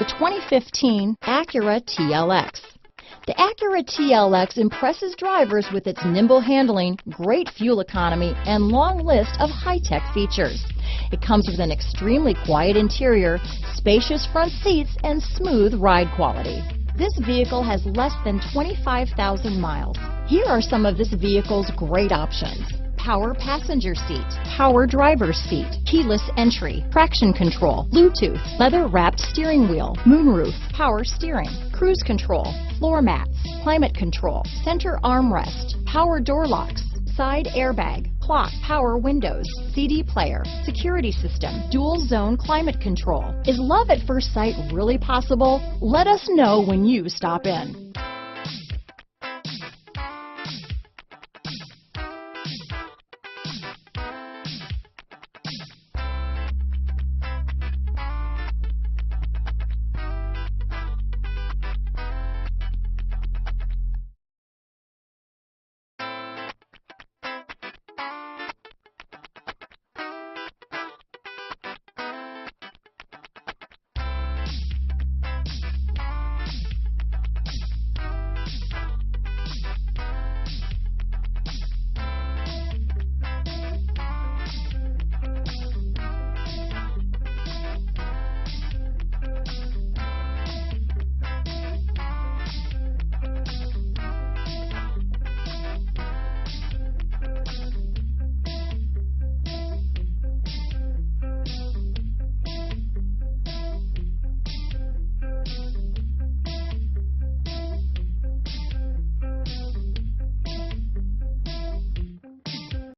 The 2015 Acura TLX. The Acura TLX impresses drivers with its nimble handling, great fuel economy, and long list of high-tech features. It comes with an extremely quiet interior, spacious front seats, and smooth ride quality. This vehicle has less than 25,000 miles. Here are some of this vehicle's great options: power passenger seat, power driver's seat, keyless entry, traction control, Bluetooth, leather-wrapped steering wheel, moonroof, power steering, cruise control, floor mats, climate control, center armrest, power door locks, side airbag, clock, power windows, CD player, security system, dual zone climate control. Is love at first sight really possible? Let us know when you stop in.